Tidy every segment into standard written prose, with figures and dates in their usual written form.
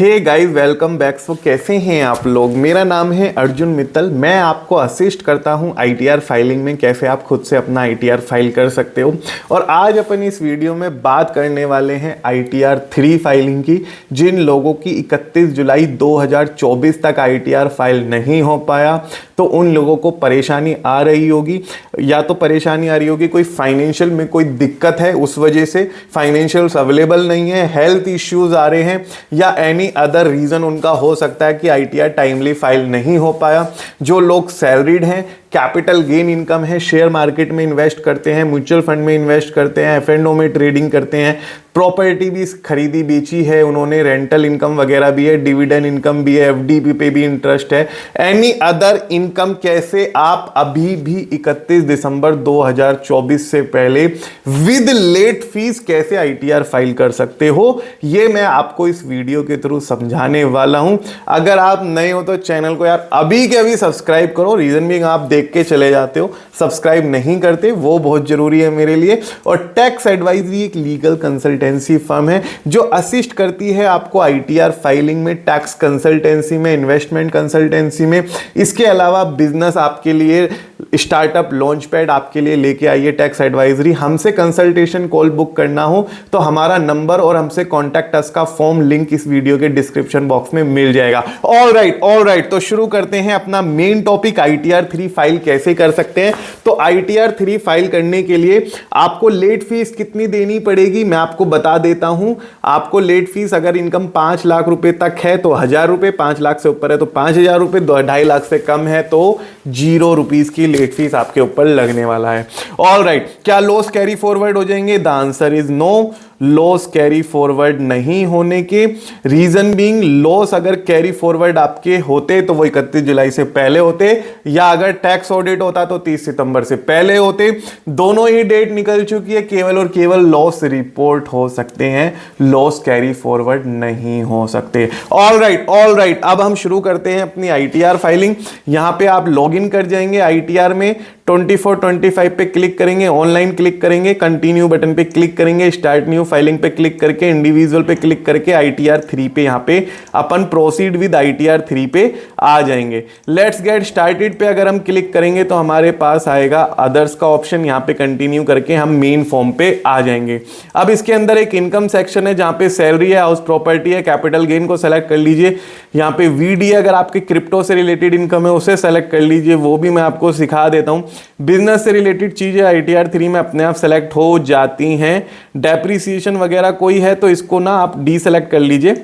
हे guys, welcome back. So कैसे हैं आप लोग। मेरा नाम है अर्जुन मित्तल। मैं आपको असिस्ट करता हूं आईटीआर फाइलिंग में, कैसे आप खुद से अपना आईटीआर फाइल कर सकते हो। और आज अपन इस वीडियो में बात करने वाले हैं आईटीआर 3 फाइलिंग की। जिन लोगों की 31 जुलाई 2024 तक आईटीआर फाइल नहीं हो पाया, तो उन लोगों को परेशानी आ रही होगी, या तो परेशानी आ रही होगी कोई फाइनेंशियल में कोई दिक्कत है, उस वजह से फाइनेंशियल्स अवेलेबल नहीं है, हेल्थ इश्यूज आ रहे हैं, या एनी अदर रीजन उनका हो सकता है कि आईटीआर टाइमली फाइल नहीं हो पाया। जो लोग सैलरीड हैं, कैपिटल गेन इनकम है, शेयर मार्केट में इन्वेस्ट करते हैं, म्यूचुअल फंड में इन्वेस्ट करते हैं, एफ&ओ में ट्रेडिंग करते हैं, प्रॉपर्टी भी खरीदी बेची है उन्होंने, रेंटल इनकम वगैरह भी है, डिविडेंड इनकम भी है, एफडी पे भी इंटरेस्ट है, एनी अदर इनकम, कैसे आप अभी भी 31 दिसंबर 2024 से पहले विद लेट फीस कैसे आईटीआर फाइल कर सकते हो, ये मैं आपको इस वीडियो के थ्रू समझाने वाला हूं। अगर आप नए हो तो चैनल को यार अभी के अभी सब्सक्राइब करो। रीजन भी आप देख के चले जाते हो, सब्सक्राइब नहीं करते, वो बहुत जरूरी है मेरे लिए। और टैक्स एडवाइजरी एक लीगल कंसल्टेंसी फर्म है जो असिस्ट करती है आपको आईटीआर फाइलिंग में, टैक्स कंसल्टेंसी में, इन्वेस्टमेंट कंसल्टेंसी में। इसके अलावा बिजनेस आपके लिए, स्टार्टअप लॉन्च पैड आपके लिए लेके आइए टैक्स एडवाइजरी। हमसे कंसल्टेशन कॉल बुक करना हो तो हमारा नंबर और हमसे कॉन्टैक्ट अस का फॉर्म लिंक इस वीडियो के डिस्क्रिप्शन बॉक्स में मिल जाएगा। ऑल राइट, तो शुरू करते हैं अपना मेन टॉपिक, आईटीआर 3 फाइल कैसे कर सकते हैं। तो आईटीआर 3 फाइल करने के लिए आपको लेट फीस कितनी देनी पड़ेगी मैं आपको बता देता हूं। आपको लेट फीस अगर इनकम 5 लाख रुपए तक है तो 1000 रुपए, 5 लाख से ऊपर है तो 5000 रुपए, 2.5 लाख से कम है तो 0 रुपीज की लेट फीस आपके ऊपर लगने वाला है। ऑल राइट, क्या लॉस कैरी फॉरवर्ड हो जाएंगे? The answer is no. Loss carry forward नहीं होने के रीजन बीइंग, लॉस अगर कैरी फॉरवर्ड आपके होते तो वो 31 जुलाई से पहले होते, या अगर टैक्स ऑडिट होता तो 30 सितंबर से पहले होते। दोनों ही डेट निकल चुकी है, केवल और केवल लॉस रिपोर्ट हो सकते हैं, लॉस कैरी फॉरवर्ड नहीं हो सकते। ऑल राइट, अब हम शुरू करते हैं अपनी आईटीआर फाइलिंग। यहां पे आप लॉग इन कर जाएंगे आईटीआर में, 2425 पे क्लिक करेंगे, ऑनलाइन क्लिक करेंगे, कंटिन्यू बटन पे क्लिक करेंगे, स्टार्ट न्यू फाइलिंग पे क्लिक करके, इंडिविजुअल पे क्लिक करके आईटीआर 3 पे यहां पे अपन प्रोसीड विद आईटीआर 3 पे आ जाएंगे। लेट्स गेट स्टार्टेड पे अगर हम क्लिक करेंगे तो हमारे पास आएगा अदर्स का ऑप्शन, यहां पे कंटिन्यू करके हम मेन फॉर्म पे आ जाएंगे। अब इसके अंदर एक इनकम सेक्शन है जहां पे सैलरी है, हाउस प्रॉपर्टी है, कैपिटल गेन को सेलेक्ट कर लीजिए। यहां पे वीडी अगर आपके क्रिप्टो से रिलेटेड इनकम है उसे सेलेक्ट कर लीजिए, वो भी मैं आपको सिखा देता हूं। बिजनेस से रिलेटेड चीजें आईटीआर 3 में अपने आप सेलेक्ट हो जाती हैं। डेप्रिसिएशन वगैरह कोई है तो इसको ना आप डी सेलेक्ट कर लीजिए,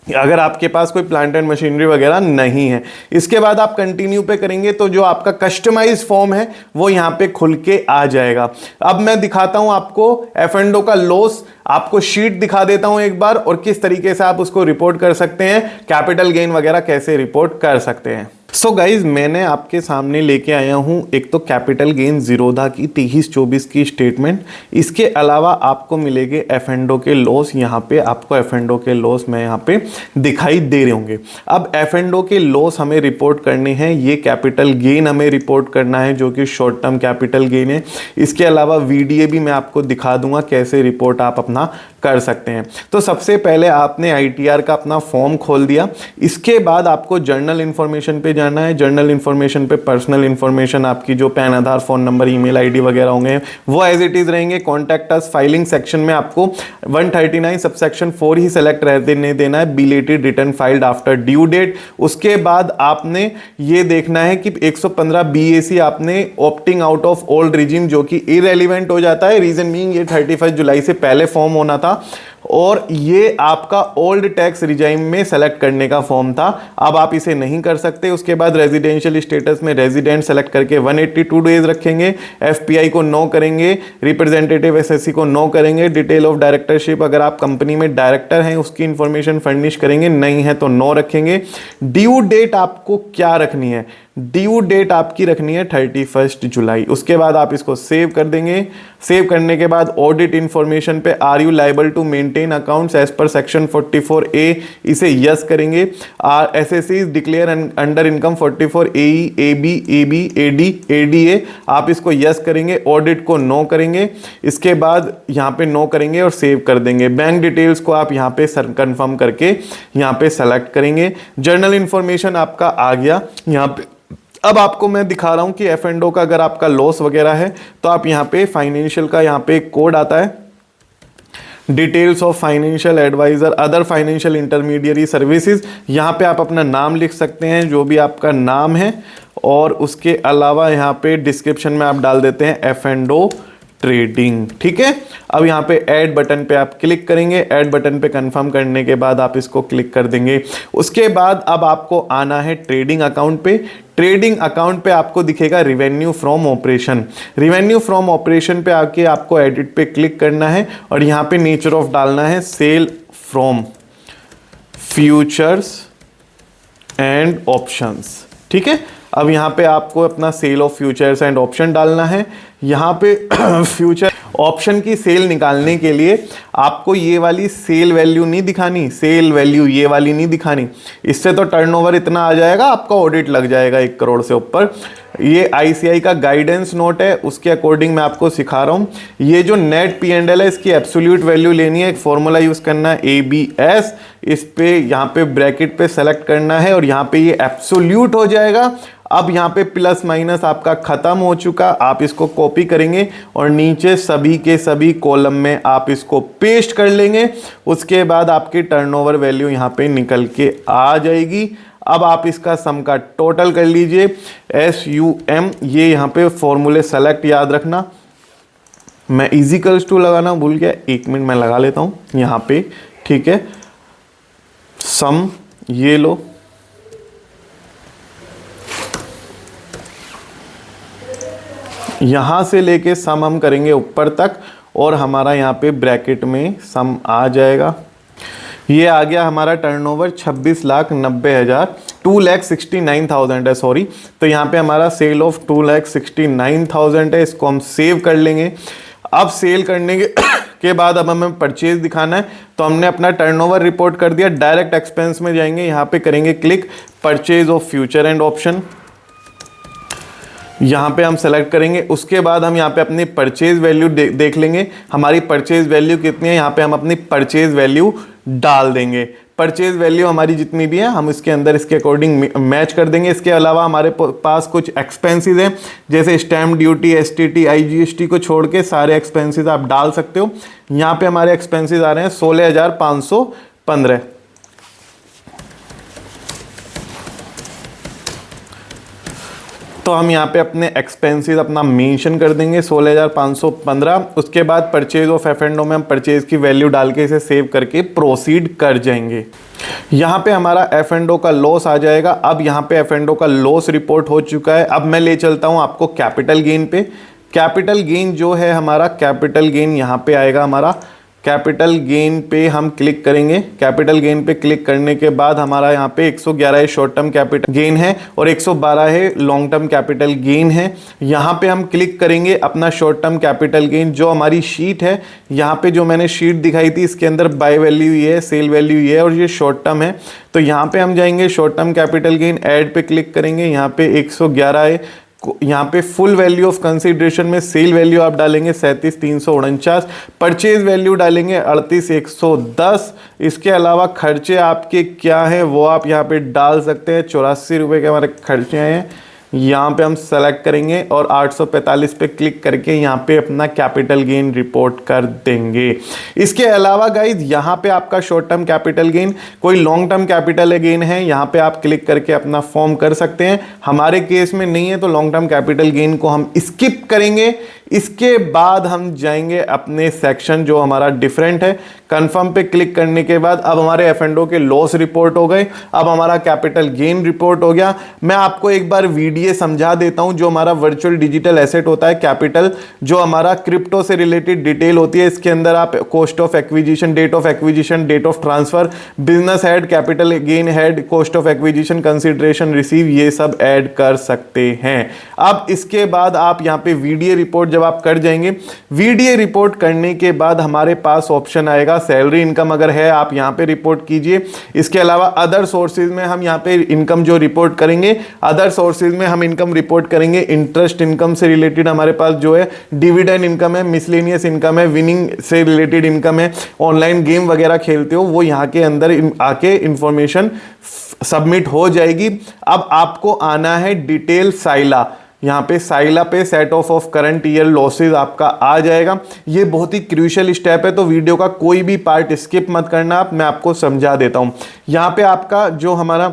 अगर आपके पास कोई प्लांट एंड मशीनरी वगैरह नहीं है। इसके बाद आप कंटिन्यू पे करेंगे तो जो आपका कस्टमाइज फॉर्म है वो यहां पे खुल के आ जाएगा। अब मैं दिखाता हूं आपको एफ&ओ का लॉस, आपको शीट दिखा देता हूं एक बार, और किस तरीके से आप उसको रिपोर्ट कर सकते हैं, कैपिटल गेन वगैरह कैसे रिपोर्ट कर सकते हैं। सो गाइज, मैंने आपके सामने लेके आया हूं एक तो कैपिटल गेन जीरोधा की 23-24 की स्टेटमेंट। इसके अलावा आपको मिलेंगे एफ&ओ के लॉस, यहां पे आपको एफ&ओ के लॉस मैं यहां पे दिखाई दे रहे होंगे। अब एफ&ओ के लॉस हमें रिपोर्ट करने हैं, ये कैपिटल गेन हमें रिपोर्ट करना है जो कि शॉर्ट टर्म कैपिटल गेन है। इसके अलावा वीडीए भी मैं आपको दिखा दूंगा कैसे रिपोर्ट आप अपना कर सकते हैं। तो सबसे पहले आपने आईटीआर का अपना फॉर्म खोल दिया। इसके बाद आपको जर्नल इंफॉर्मेशन पे जाना है। जर्नल इंफॉर्मेशन पे पर्सनल इंफॉर्मेशन, आपकी जो पैन, आधार, फोन नंबर, ईमेल आईडी वगैरह होंगे वो एज इट इज रहेंगे। कॉन्टैक्ट अस फाइलिंग सेक्शन में आपको 139 सबसेक्शन 4 ही सेलेक्ट रहने देना है, belated return filed after due date. उसके बाद आपने ये देखना है कि 115 BAC आपने opting out of old regime, जो कि इरेलीवेंट हो जाता है। रीजन बीइंग ये 31 जुलाई से पहले फॉर्म होना था और ये आपका ओल्ड टैक्स रिजाइम में सेलेक्ट करने का फॉर्म था, अब आप इसे नहीं कर सकते। उसके बाद रेजिडेंशियल स्टेटस में रेजिडेंट सेलेक्ट करके 182 डेज रखेंगे, एफपीआई को नो करेंगे, रिप्रेजेंटेटिव एसएससी को नो करेंगे, डिटेल ऑफ डायरेक्टरशिप अगर आप कंपनी में डायरेक्टर हैं उसकी इंफॉर्मेशन फर्निश करेंगे, नहीं है तो नो रखेंगे। ड्यू डेट आपको क्या रखनी है? ड्यू डेट आपकी रखनी है 31 जुलाई। उसके बाद आप इसको सेव कर देंगे। सेव करने के बाद ऑडिट इंफॉर्मेशन पे are you liable to maintain accounts as per section 44A, इसे यस करेंगे। SSC declare under income 44AE, AB, AB, AD, ADA, आप इसको यस करेंगे। ऑडिट को नो करेंगे। इसके बाद यहाँ पे नो करेंगे और सेव कर देंगे। बैंक डिटेल्स को आप यहाँ पे कंफर्म करके यहाँ पे सेलेक्ट करेंगे। जर्नल इंफॉर्मेशन आपका आ गया यहाँ पे। अब आपको मैं दिखा रहा हूं कि एफ एंड ओ का अगर आपका लॉस वगैरह है तो आप यहां पे फाइनेंशियल का यहां पे एक कोड आता है, details of financial advisor other financial intermediary services. यहां पे आप अपना नाम लिख सकते हैं, जो भी आपका नाम है, और उसके अलावा यहां पे डिस्क्रिप्शन में आप डाल देते हैं एफ एंड ओ ट्रेडिंग। ठीक है। अब यहाँ पे ऐड बटन पे आप क्लिक करेंगे। ऐड बटन पे कंफर्म करने के बाद आप इसको क्लिक कर देंगे। उसके बाद अब आपको आना है ट्रेडिंग अकाउंट पे। ट्रेडिंग अकाउंट पे आपको दिखेगा revenue from operation. Revenue from operation पे आके आपको एडिट पे क्लिक करना है और यहाँ पे नेचर ऑफ डालना है sale from futures and options. ठीक है। अब यहाँ पे आपको अपना sale of futures and option डालना है। यहाँ पे फ्यूचर ऑप्शन की सेल निकालने के लिए आपको ये वाली सेल वैल्यू नहीं दिखानी, सेल वैल्यू ये वाली नहीं दिखानी। इससे तो टर्नओवर इतना आ जाएगा, आपका ऑडिट लग जाएगा 1 करोड़ से ऊपर। ये आईसीआई का गाइडेंस नोट है, उसके अकॉर्डिंग मैं आपको सिखा रहा हूँ। ये जो नेट P&L है, इसकी एब्सोल्यूट वैल्यू लेनी है। एक फॉर्मूला यूज करना है ABS, इस पे यहाँ पे ब्रैकेट पे सेलेक्ट करना है और यहाँ पे ये एब्सोल्यूट हो जाएगा। अब यहाँ पे प्लस माइनस आपका खत्म हो चुका। आप इसको कॉपी करेंगे और नीचे सभी के सभी कॉलम में आप इसको पेस्ट कर लेंगे। उसके बाद आपकी टर्नओवर वैल्यू यहाँ पे निकल के आ जाएगी। अब आप इसका सम का टोटल कर लीजिए, SUM। ये यहाँ पे फॉर्मूले सेलेक्ट याद रखना। मैं इजिकल्स टू लगाना भूल गया, 1 मिनट मैं लगा लेता हूँ यहाँ पे। ठीक है। सम ये लो, यहां से लेके सम हम करेंगे ऊपर तक और हमारा यहाँ पे ब्रैकेट में सम आ जाएगा। ये आ गया हमारा टर्नओवर 26,90,000, 2,69,000 है, सॉरी। तो यहाँ पे हमारा सेल ऑफ 2,69,000 है। इसको हम सेव कर लेंगे। अब सेल करने के बाद अब हमें परचेज दिखाना है, तो हमने अपना टर्नओवर रिपोर्ट कर दिया। डायरेक्ट एक्सपेंस में जाएंगे, यहाँ पे करेंगे click purchase of future and option, यहाँ पे हम सेलेक्ट करेंगे। उसके बाद हम यहाँ पे अपनी परचेज वैल्यू देख लेंगे, हमारी परचेज वैल्यू कितनी है। यहाँ पे हम अपनी परचेज वैल्यू डाल देंगे। परचेज वैल्यू हमारी जितनी भी है हम इसके अंदर इसके अकॉर्डिंग मैच कर देंगे। इसके अलावा हमारे पास कुछ एक्सपेंसेस हैं, जैसे स्टैम्प ड्यूटी, STT, IGST को छोड़ के सारे एक्सपेंसेस आप डाल सकते हो। यहाँ पे हमारे एक्सपेंसेस आ रहे हैं 16,515। तो हम यहाँ पे अपने एक्सपेंसेस अपना मेंशन कर देंगे 16,515। उसके बाद परचेज ऑफ F&O में हम परचेज की वैल्यू डाल के इसे सेव करके प्रोसीड कर जाएंगे। यहाँ पे हमारा F&O का लॉस आ जाएगा। अब यहाँ पे F&O का लॉस रिपोर्ट हो चुका है। अब मैं ले चलता हूँ आपको कैपिटल गेन पे। कैपिटल गेन जो है हमारा, कैपिटल गेन यहाँ पे आएगा हमारा। कैपिटल गेन पे हम क्लिक करेंगे। कैपिटल गेन पे क्लिक करने के बाद हमारा यहाँ पे 111 शॉर्ट टर्म कैपिटल गेन है और 112 है लॉन्ग टर्म कैपिटल गेन है। यहाँ पे हम क्लिक करेंगे अपना शॉर्ट टर्म कैपिटल गेन, जो हमारी शीट है। यहाँ पे जो मैंने शीट दिखाई थी, इसके अंदर बाय वैल्यू ये है, सेल वैल्यू ये है और ये शॉर्ट टर्म है। तो यहाँ पे हम जाएंगे short term capital gain, add पे क्लिक करेंगे। यहाँ पे 111 है। यहाँ पे फुल वैल्यू ऑफ कंसीडरेशन में सेल वैल्यू आप डालेंगे 37,349, परचेज वैल्यू डालेंगे 38,110। इसके अलावा खर्चे आपके क्या हैं वो आप यहाँ पे डाल सकते हैं। 84 रुपये के हमारे खर्चे हैं, यहाँ पे हम सेलेक्ट करेंगे और 845 पे क्लिक करके यहाँ पे अपना कैपिटल गेन रिपोर्ट कर देंगे। इसके अलावा गाइज यहाँ पे आपका शॉर्ट टर्म कैपिटल गेन, कोई लॉन्ग टर्म कैपिटल गेन है, यहाँ पे आप क्लिक करके अपना फॉर्म कर सकते हैं। हमारे केस में नहीं है तो लॉन्ग टर्म कैपिटल गेन को हम स्किप करेंगे। इसके बाद हम जाएंगे अपने सेक्शन जो हमारा डिफरेंट है। कंफर्म पे क्लिक करने के बाद अब हमारे एफ&ओ के लॉस रिपोर्ट हो गए, अब हमारा कैपिटल गेन रिपोर्ट हो गया। मैं आपको एक बार वीडीए समझा देता हूं। जो हमारा वर्चुअल डिजिटल एसेट होता है कैपिटल, जो हमारा क्रिप्टो से रिलेटेड डिटेल होती है, इसके अंदर आप cost of acquisition, date of acquisition, date of transfer, business head, capital gain head, cost of acquisition, consideration receive, ये सब ऐड कर सकते हैं। अब इसके बाद आप यहां पे वीडीए रिपोर्ट जब आप कर जाएंगे, वीडीए रिपोर्ट करने के बाद हमारे पास ऑप्शन आएगा सैलरी इनकम, अगर है आप यहां पे रिपोर्ट कीजिए। इसके अलावा अदर सोर्सेज में हम यहां पे इनकम जो रिपोर्ट करेंगे, अदर सोर्सेज में हम इनकम रिपोर्ट करेंगे इंटरेस्ट इनकम से रिलेटेड, हमारे पास जो है डिविडेंड इनकम है, मिसलेनियस इनकम है, विनिंग से रिलेटेड इनकम है, ऑनलाइन गेम वगैरह खेलते हो वो यहां के अंदर आके इंफॉर्मेशन सबमिट हो जाएगी। अब आपको आना है डिटेल साइला, यहाँ पे साइला पे set of current year losses आपका आ जाएगा। ये बहुत ही क्रूशियल स्टेप है, तो वीडियो का कोई भी पार्ट स्किप मत करना, मैं आपको समझा देता हूँ। यहाँ पे आपका जो हमारा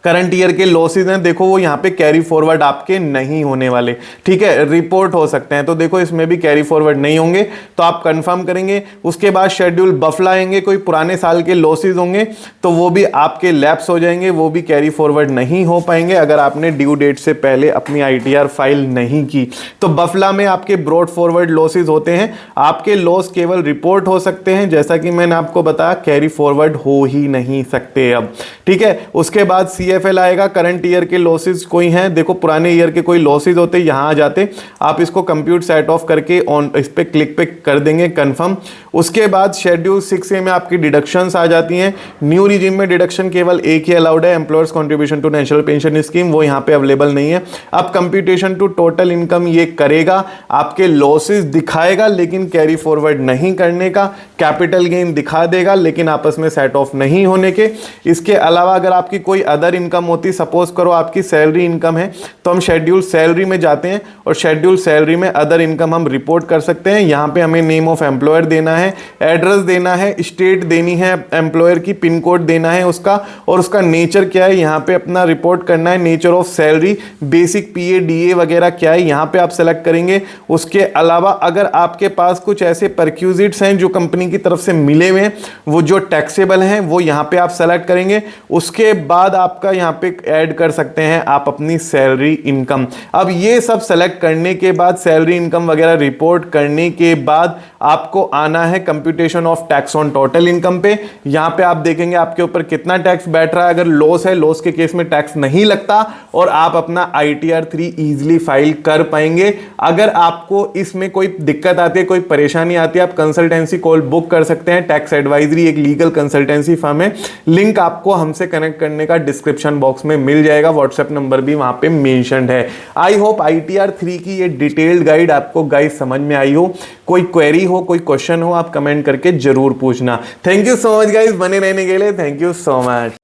करंट ईयर के लॉसेज हैं, देखो वो यहाँ पे कैरी फॉरवर्ड आपके नहीं होने वाले, ठीक है, रिपोर्ट हो सकते हैं, तो देखो इसमें भी कैरी फॉरवर्ड नहीं होंगे, तो आप कंफर्म करेंगे। उसके बाद शेड्यूल बफला आएंगे, कोई पुराने साल के लॉसेज होंगे तो वो भी आपके लैप्स हो जाएंगे, वो भी कैरी फॉरवर्ड नहीं हो पाएंगे अगर आपने ड्यू डेट से पहले अपनी आईटीआर फाइल नहीं की। तो बफला में आपके ब्रॉड फॉरवर्ड लॉसेज होते हैं, आपके लॉस केवल रिपोर्ट हो सकते हैं, जैसा कि मैंने आपको बताया कैरी फॉरवर्ड हो ही नहीं सकते अब, ठीक है। उसके बाद सीएफएल आएगा, करंट ईयर के लॉसेज कोई हैं, देखो पुराने ईयर के कोई लॉसेज होते यहां आ जाते, आप इसको कंप्यूट सेट ऑफ करके ऑन इस पे क्लिक पे कर देंगे कंफर्म। उसके बाद शेड्यूल 6A में आपकी डिडक्शंस आ जाती हैं। न्यू रिजीम में डिडक्शन केवल एक ही अलाउड है, employers contribution to national pension scheme, वो यहां पे अवेलेबल नहीं है। अब कंप्यूटेशन टू टोटल इनकम ये करेगा, आपके लॉसेज दिखाएगा लेकिन कैरी फॉरवर्ड नहीं करने का, कैपिटल गेन दिखा देगा लेकिन आपस में सेट ऑफ नहीं होने के। इसके अलावा अगर आपकी कोई अदर इनकम होती, सपोज करो आपकी सैलरी इनकम है, तो हम शेड्यूल सैलरी में जाते हैं और शेड्यूल सैलरी में अदर इनकम हम रिपोर्ट कर सकते हैं। यहां पे हमें नेम ऑफ एम्प्लॉयर देना है, एड्रेस देना है, स्टेट देनी है एम्प्लॉयर की, पिन कोड देना है उसका, और उसका नेचर क्या है यहां पे अपना रिपोर्ट करना है, nature of salary, basic PA DA वगैरह क्या है यहां पे आप सेलेक्ट करेंगे। उसके अलावा अगर आपके पास कुछ ऐसे परक्यूजिट्स हैं जो कंपनी की तरफ से मिले हुए हैं, वो जो टैक्सेबल हैं वो यहां पे आप सेलेक्ट करेंगे। उसके बाद आपका यहां पे ऐड कर सकते हैं आप अपनी सैलरी इनकम। अब ये सब सेलेक्ट करने के बाद, सैलरी इनकम वगैरह रिपोर्ट करने के बाद आपको आना है computation of tax on total income पे। यहां पे आप देखेंगे आपके ऊपर कितना टैक्स बैठ रहा है। अगर लॉस है, लॉस के केस में टैक्स नहीं लगता और आप अपना ITR 3 इजीली फाइल कर पाएंगे। अगर आपको इसमें कोई दिक्कत आती है, कोई परेशानी आती है, आप कंसल्टेंसी कॉल बुक कर सकते हैं। टैक्स एडवाइजरी एक लीगल कंसल्टेंसी फर्म है, लिंक आपको हमसे कनेक्ट करने का डिस्क्रिप्शन बॉक्स में मिल जाएगा, व्हाट्सएप नंबर भी वहां पे मेंशन्ड है। आई होप ITR 3 की ये डिटेल्ड गाइड आपको गाइस समझ में आई हो। कोई क्वेरी हो, कोई क्वेश्चन हो, आप कमेंट करके जरूर पूछना। Thank you so much guys, बने रहने के लिए थैंक यू सो मच।